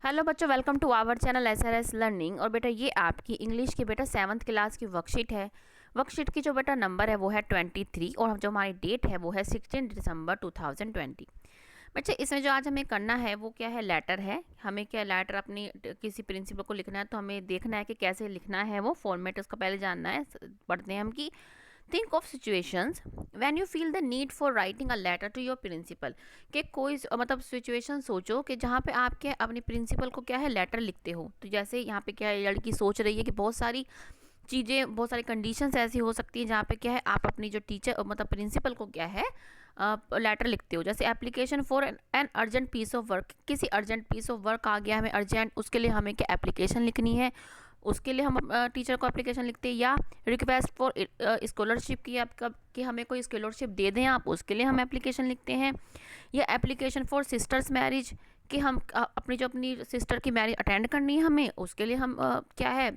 Hello बच्चों, welcome to our channel SRS learning. और बेटा ये आपकी इंग्लिश की बेटा 7th क्लास की वर्कशीट है। वर्कशीट की जो बेटा नंबर है वो है 23 और जो हमारी डेट है वो है 16 दिसंबर 2020। बच्चे इसमें जो आज हमें करना है वो क्या है, लेटर है। हमें क्या लेटर अपनी किसी प्रिंसिपल को लिखना है, तो हमें देखना है कि कैसे लिखना है, वो फॉर्मेट उसका पहले जानना है। पढ़ते हैं हम कि think of situations when you feel the need for writing a letter to your principal. कि कोई मतलब सिचुएशन सोचो कि जहाँ पे आप क्या अपने प्रिंसिपल को क्या है लेटर लिखते हो। तो जैसे यहाँ पे क्या है, लड़की सोच रही है कि बहुत सारी चीज़ें, बहुत सारी कंडीशंस ऐसी हो सकती हैं जहाँ पे क्या है आप अपनी जो टीचर मतलब प्रिंसिपल को क्या है लेटर लिखते हो। जैसे application for an urgent piece of work, किसी अर्जेंट पीस ऑफ वर्क आ गया हमें अर्जेंट, उसके लिए हमें क्या एप्लीकेशन लिखनी है, उसके लिए हम टीचर को एप्लीकेशन लिखते हैं। या रिक्वेस्ट फॉर स्कॉलरशिप की, आपका कि हमें कोई स्कॉलरशिप दे दें आप, उसके लिए हम एप्लीकेशन लिखते हैं। या एप्लीकेशन फॉर सिस्टर्स मैरिज, कि हम अपनी सिस्टर की मैरिज अटेंड करनी है हमें, उसके लिए हम क्या है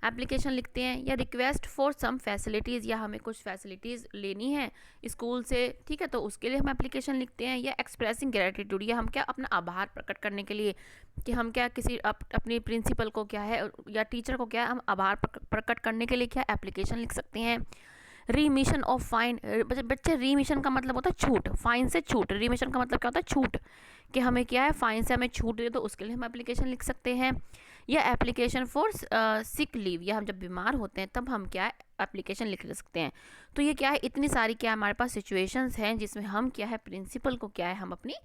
एप्लीकेशन लिखते हैं। या रिक्वेस्ट फॉर सम फैसिलिटीज़, या हमें कुछ फैसिलिटीज़ लेनी है स्कूल से, ठीक है, तो उसके लिए हम एप्लीकेशन लिखते हैं। या एक्सप्रेसिंग ग्रेटिट्यूड, या हम क्या अपना आभार प्रकट करने के लिए कि हम क्या किसी अपनी प्रिंसिपल को क्या है या टीचर को क्या है हम आभार प्रकट करने के लिए क्या एप्लीकेशन लिख सकते हैं। रीमिशन ऑफ फाइन, बच्चे रीमिशन का मतलब होता है छूट, फाइन से छूट। रीमिशन का मतलब क्या होता है, छूट, कि हमें क्या है फाइन से हमें छूट दे, तो उसके लिए हम एप्लीकेशन लिख सकते हैं। या एप्लीकेशन फॉर सिक लीव, या हम जब बीमार होते हैं तब हम क्या एप्लीकेशन लिख सकते हैं। तो ये क्या है, इतनी सारी क्या हमारे पास सिचुएशंस हैं जिसमें हम क्या है प्रिंसिपल को क्या है हम अपनी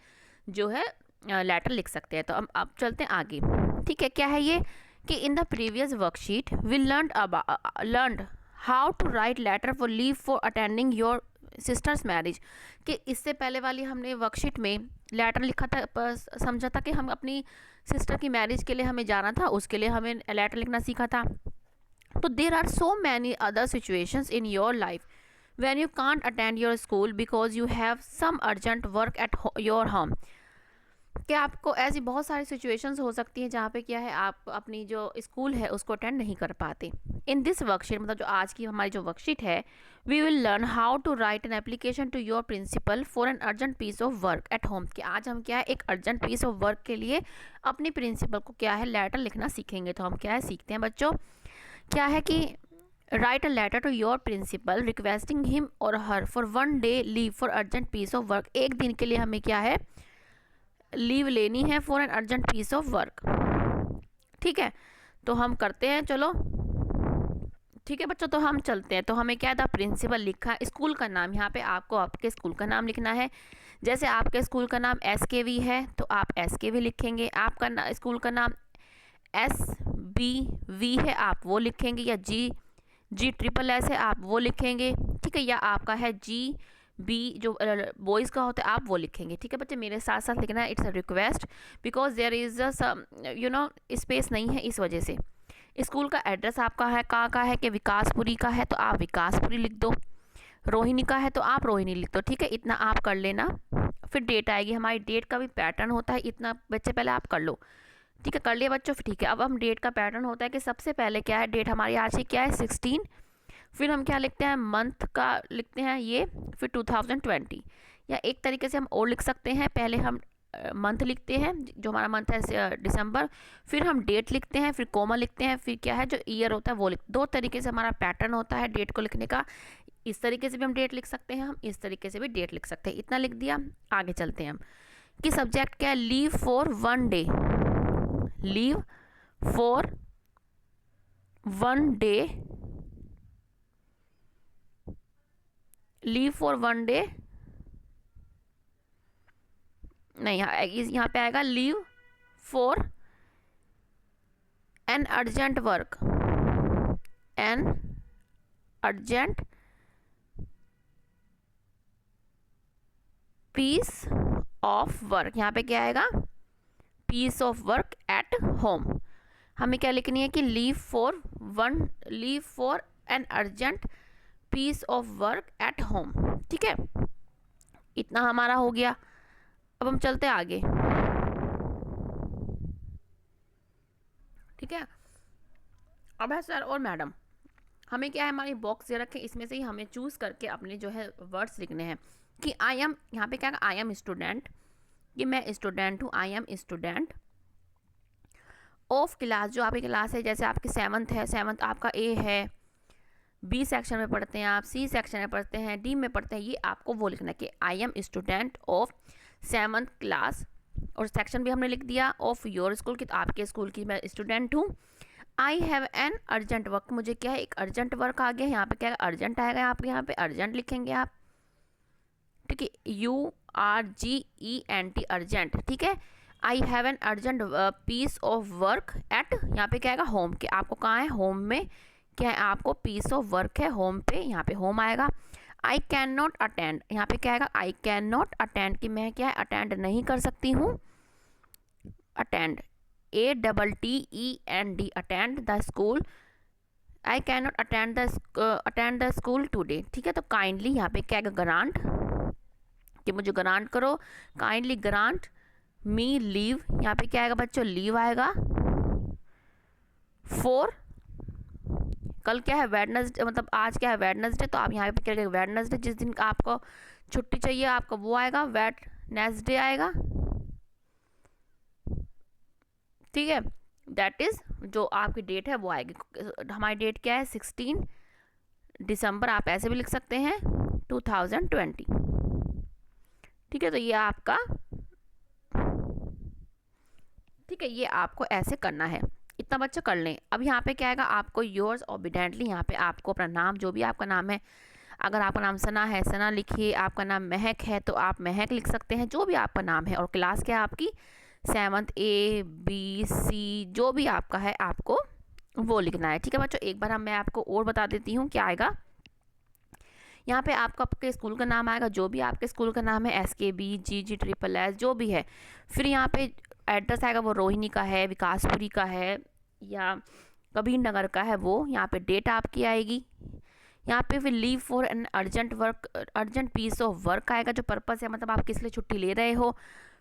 जो है लेटर लिख सकते हैं। तो अब चलते हैं आगे। ठीक है, क्या है ये कि in the previous worksheet we learn how to write letter for leave for attending your sister's marriage. कि इससे पहले वाली हमने वर्कशीट में लेटर लिखा था, समझा था कि हम अपनी सिस्टर की मैरिज के लिए हमें जाना था, उसके लिए हमें लेटर लिखना सीखा था। तो there are so many other situations in your life when you can't attend your school because you have some urgent work at your home। क्या आपको ऐसी बहुत सारी सिचुएशंस हो सकती हैं जहाँ पे क्या है आप अपनी जो स्कूल है उसको अटेंड नहीं कर पाते। इन दिस वर्कशीट, मतलब जो आज की हमारी जो वर्कशीट है, we will learn how to write an application to your principal for an urgent piece of work at home. कि आज हम क्या है एक अर्जेंट पीस ऑफ वर्क के लिए अपनी प्रिंसिपल को क्या है लेटर लिखना सीखेंगे। तो हम क्या है सीखते हैं बच्चों, क्या है कि write a letter to your principal requesting him or her for 1 day leave for urgent piece of work. एक दिन के लिए हमें क्या है लीव लेनी है for an urgent piece of work. ठीक है, तो हम करते हैं, चलो ठीक है बच्चों, तो हम चलते हैं। तो हमें क्या था प्रिंसिपल लिखा, स्कूल का नाम, यहाँ पे आपको आपके स्कूल का नाम लिखना है। जैसे आपके स्कूल का नाम SKV है तो आप SKV लिखेंगे। आपका स्कूल का नाम SBV है आप वो लिखेंगे। या G SSS है आप वो लिखेंगे। ठीक है, या आपका है GB जो बॉयज़ का होता है आप वो लिखेंगे। ठीक है बच्चे, मेरे साथ साथ लिखना है। It's a request because there is space नहीं है, इस वजह से। स्कूल का एड्रेस आपका है कहाँ का है कि विकासपुरी का है तो आप विकासपुरी लिख दो। रोहिणी का है तो आप रोहिणी लिख दो। ठीक है, इतना आप कर लेना। फिर डेट आएगी, हमारी डेट का भी पैटर्न होता है, इतना बच्चे पहले आप कर लो। ठीक है, कर लिया बच्चों। ठीक है, अब हम डेट का पैटर्न होता है कि सबसे पहले क्या है डेट हमारी आज की क्या है 16। फिर हम क्या लिखते हैं मंथ का लिखते हैं ये, फिर 2020। या एक तरीके से हम और लिख सकते हैं, पहले हम मंथ लिखते हैं जो हमारा मंथ है दिसंबर, फिर हम डेट लिखते हैं, फिर कोमा लिखते हैं, फिर क्या है जो ईयर होता है वो दो तरीके से हमारा पैटर्न होता है डेट को लिखने का। इस तरीके से भी हम डेट लिख सकते हैं, हम इस तरीके से भी डेट लिख सकते हैं। इतना लिख दिया, आगे चलते हैं हम कि सब्जेक्ट क्या है leave for 1 day। Leave for 1 day, leave for 1 day नहीं, यहाँ पे आएगा leave for an urgent work, an urgent piece of work. यहाँ पे क्या आएगा piece of work at home. हमें क्या लिखनी है कि leave for an urgent piece of work at home. ठीक है, इतना हमारा हो गया। अब हम चलते हैं आगे। ठीक है, अब है सर और मैडम, हमें क्या है हमारी बॉक्स दे रखे, इसमें से ही हमें चूज़ करके अपने जो है वर्ड्स लिखने हैं। कि आई एम, यहाँ पे क्या है आई एम स्टूडेंट, कि मैं स्टूडेंट हूँ, I am student. Of class, जो आपकी क्लास है, जैसे आपकी 7th है, 7th आपका ए है, बी सेक्शन में पढ़ते हैं आप, सी सेक्शन में पढ़ते हैं, डी में पढ़ते हैं, ये आपको वो लिखना है कि I am student of 7th class, और सेक्शन भी हमने लिख दिया ऑफ योर स्कूल की, तो आपके स्कूल की मैं स्टूडेंट हूँ। आई हैव एन अर्जेंट वर्क, मुझे क्या है, एक अर्जेंट वर्क आ गया, यहाँ पे क्या है, अर्जेंट आएगा, आप यहाँ पे अर्जेंट लिखेंगे आप, ठीक है, URGENT अर्जेंट, ठीक है। I have an urgent piece of work at, यहाँ पे क्या आएगा, होम, के आपको कहाँ है, होम में क्या है, आपको पीस ऑफ वर्क है होम पे, यहाँ पे होम आएगा। आई कैन नॉट अटेंड, यहाँ पे क्या आएगा, आई कैन नॉट अटेंड, कि मैं क्या है, अटेंड नहीं कर सकती हूँ, attend, ATTEND, attend the school, I can not attend the school today, ठीक है। तो काइंडली यहाँ पे क्या है, ग्रांट, कि मुझे ग्रांट करो, काइंडली ग्रांट मी लीव, यहाँ पे क्या आएगा बच्चों, लीव आएगा, फॉर, कल क्या है, वेडनेसडे, मतलब आज क्या है, वेडनेसडे, तो आप यहाँ पे क्या करेंगे, वेडनेसडे, जिस दिन आपको छुट्टी चाहिए आपका वो आएगा, वेडनेसडे आएगा, ठीक है। दैट इज़ जो आपकी डेट है वो आएगी, हमारी डेट क्या है, 16 दिसंबर, आप ऐसे भी लिख सकते हैं 2020, ठीक है। तो ये आपका, ठीक है, ये आपको ऐसे करना है, इतना बच्चा कर लें। अब यहाँ पे क्या आएगा, आपको योर्स ओबीडेंटली, यहाँ पे आपको अपना नाम, जो भी आपका नाम है, अगर आपका नाम सना है सना लिखिए, आपका नाम महक है तो आप महक लिख सकते हैं, जो भी आपका नाम है, और क्लास क्या है आपकी 7th, ABC, जो भी आपका है आपको वो लिखना है, ठीक है बच्चों। एक बार मैं आपको और बता देती हूँ क्या आएगा, यहाँ पे आपका आपके स्कूल का नाम आएगा, जो भी आपके स्कूल का नाम है, SKB, GG, जो भी है। फिर यहाँ पे एड्रेस आएगा, वो रोहिणी का है, विकासपुरी का है, या कबीर नगर का है वो, यहाँ पे डेट आपकी आएगी, यहाँ पे फिर leave for an urgent work, urgent piece of work आएगा, जो पर्पस है, मतलब आप किस लिए छुट्टी ले रहे हो।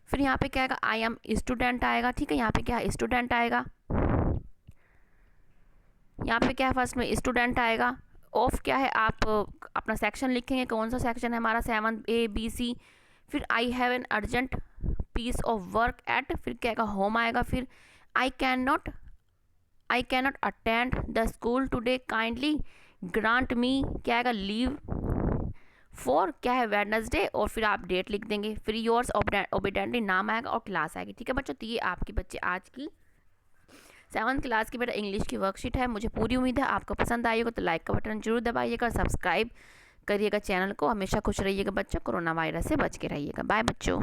फिर यहाँ पे क्या आएगा, आई एम स्टूडेंट आएगा, ठीक है, यहाँ पे क्या है, स्टूडेंट आएगा, यहाँ पे क्या है, फर्स्ट में स्टूडेंट आएगा। ऑफ क्या है, आप अपना सेक्शन लिखेंगे, कौन सा सेक्शन है हमारा, 7th ABC। फिर I have an urgent piece of work at, फिर क्या आएगा, होम आएगा। फिर I can not attend the school today, kindly grant me, क्या आएगा, लीव फॉर, क्या है, वेडनेसडे, और फिर आप डेट लिख देंगे। फिर योर्स ओबीडेंटली नाम आएगा और क्लास आएगी, ठीक है बच्चों। तो ये आपके बच्चे आज की 7th क्लास की बेटा इंग्लिश की वर्कशीट है। मुझे पूरी उम्मीद है आपको पसंद आई होगा, तो लाइक का बटन जरूर दबाइएगा, सब्सक्राइब करिएगा चैनल को। हमेशा खुश रहिएगा बच्चों, कोरोना वायरस से बच के रहिएगा। बाय बच्चों।